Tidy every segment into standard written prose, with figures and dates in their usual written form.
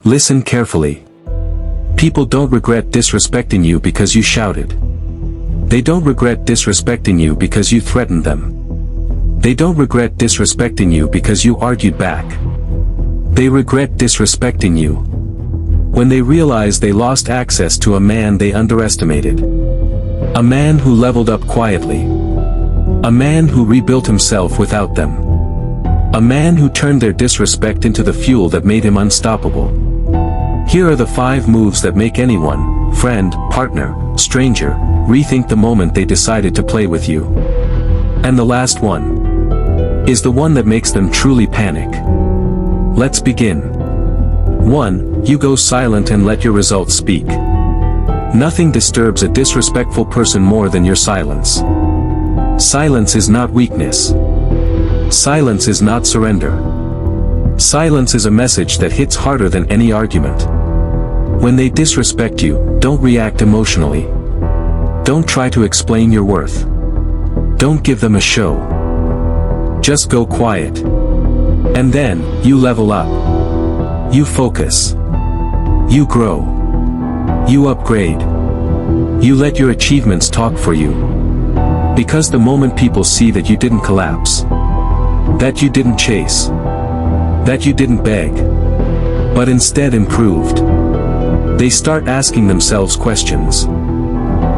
Listen carefully. People don't regret disrespecting you because you shouted. They don't regret disrespecting you because you threatened them. They don't regret disrespecting you because you argued back. They regret disrespecting you when they realize they lost access to a man they underestimated. A man who leveled up quietly. A man who rebuilt himself without them. A man who turned their disrespect into the fuel that made him unstoppable. Here are the 5 moves that make anyone, friend, partner, stranger, rethink the moment they decided to play with you. And the last one is the one that makes them truly panic. Let's begin. 1. You go silent and let your results speak. Nothing disturbs a disrespectful person more than your silence. Silence is not weakness. Silence is not surrender. Silence is a message that hits harder than any argument. When they disrespect you, don't react emotionally. Don't try to explain your worth. Don't give them a show. Just go quiet. And then, you level up. You focus. You grow. You upgrade. You let your achievements talk for you. Because the moment people see that you didn't collapse, that you didn't chase, that you didn't beg, but instead improved, they start asking themselves questions.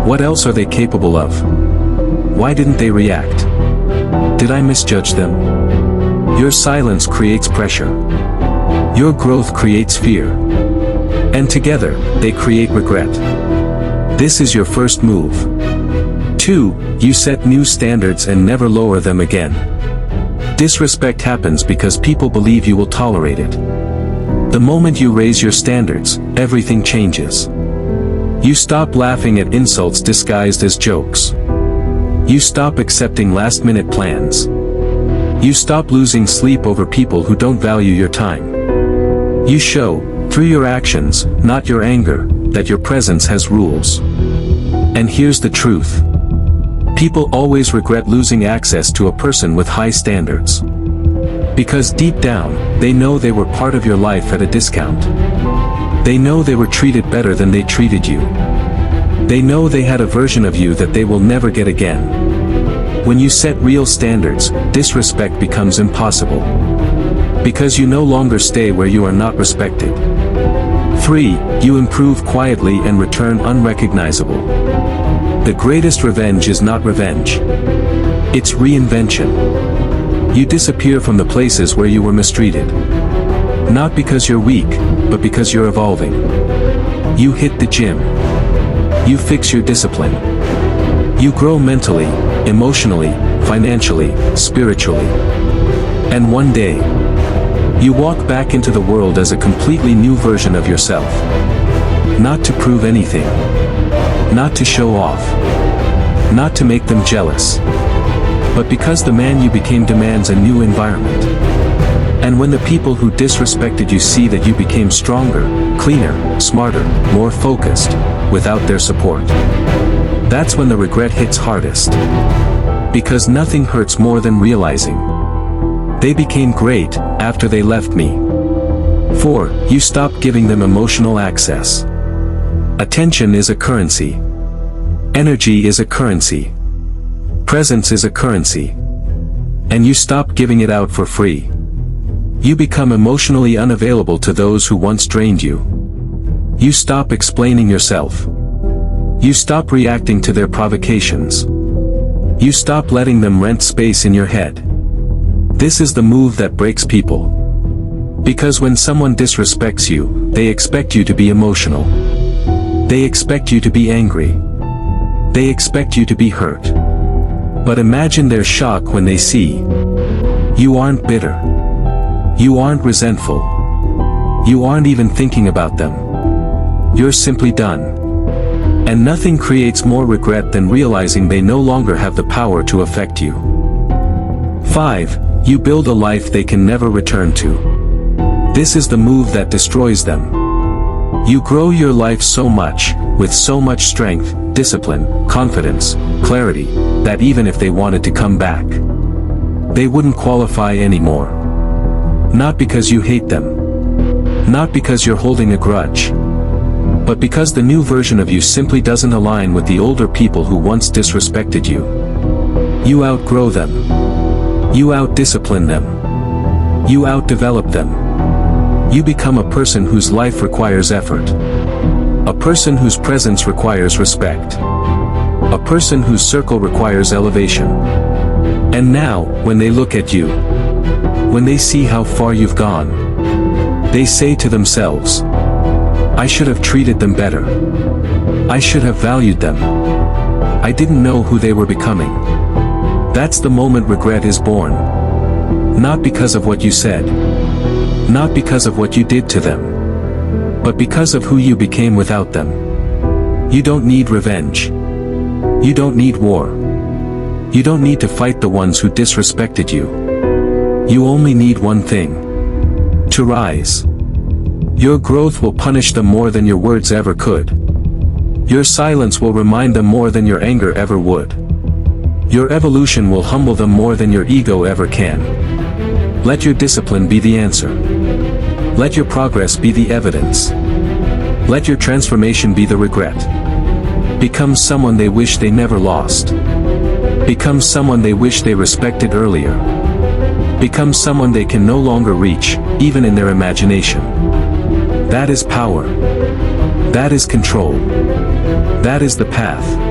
What else are they capable of? Why didn't they react? Did I misjudge them? Your silence creates pressure. Your growth creates fear. And together, they create regret. This is your first move. 2. You set new standards and never lower them again. Disrespect happens because people believe you will tolerate it. The moment you raise your standards, everything changes. You stop laughing at insults disguised as jokes. You stop accepting last-minute plans. You stop losing sleep over people who don't value your time. You show, through your actions, not your anger, that your presence has rules. And here's the truth. People always regret losing access to a person with high standards. Because deep down, they know they were part of your life at a discount. They know they were treated better than they treated you. They know they had a version of you that they will never get again. When you set real standards, disrespect becomes impossible. Because you no longer stay where you are not respected. 3. You improve quietly and return unrecognizable. The greatest revenge is not revenge. It's reinvention. You disappear from the places where you were mistreated. Not because you're weak, but because you're evolving. You hit the gym. You fix your discipline. You grow mentally, emotionally, financially, spiritually. And one day, you walk back into the world as a completely new version of yourself. Not to prove anything. Not to show off. Not to make them jealous. But because the man you became demands a new environment. And when the people who disrespected you see that you became stronger, cleaner, smarter, more focused, without their support, that's when the regret hits hardest. Because nothing hurts more than realizing they became great after they left me. 4. You stop giving them emotional access. Attention is a currency. Energy is a currency. Presence is a currency. And you stop giving it out for free. You become emotionally unavailable to those who once drained you. You stop explaining yourself. You stop reacting to their provocations. You stop letting them rent space in your head. This is the move that breaks people. Because when someone disrespects you, they expect you to be emotional. They expect you to be angry. They expect you to be hurt. But imagine their shock when they see you aren't bitter. You aren't resentful. You aren't even thinking about them. You're simply done. And nothing creates more regret than realizing they no longer have the power to affect you. 5. You build a life they can never return to. This is the move that destroys them. You grow your life so much, with so much strength, discipline, confidence, clarity, that even if they wanted to come back, they wouldn't qualify anymore. Not because you hate them, Not because you're holding a grudge, but because the new version of you simply doesn't align with the older people who once disrespected you. You outgrow them. You out-discipline them. You out-develop them. You become a person whose life requires effort. A person whose presence requires respect. A person whose circle requires elevation. And now, when they look at you, when they see how far you've gone, they say to themselves, I should have treated them better. I should have valued them. I didn't know who they were becoming. That's the moment regret is born. Not because of what you said. Not because of what you did to them. But because of who you became without them. You don't need revenge. You don't need war. You don't need to fight the ones who disrespected you. You only need one thing. To rise. Your growth will punish them more than your words ever could. Your silence will remind them more than your anger ever would. Your evolution will humble them more than your ego ever can. Let your discipline be the answer. Let your progress be the evidence. Let your transformation be the regret. Become someone they wish they never lost. Become someone they wish they respected earlier. Become someone they can no longer reach, even in their imagination. That is power. That is control. That is the path.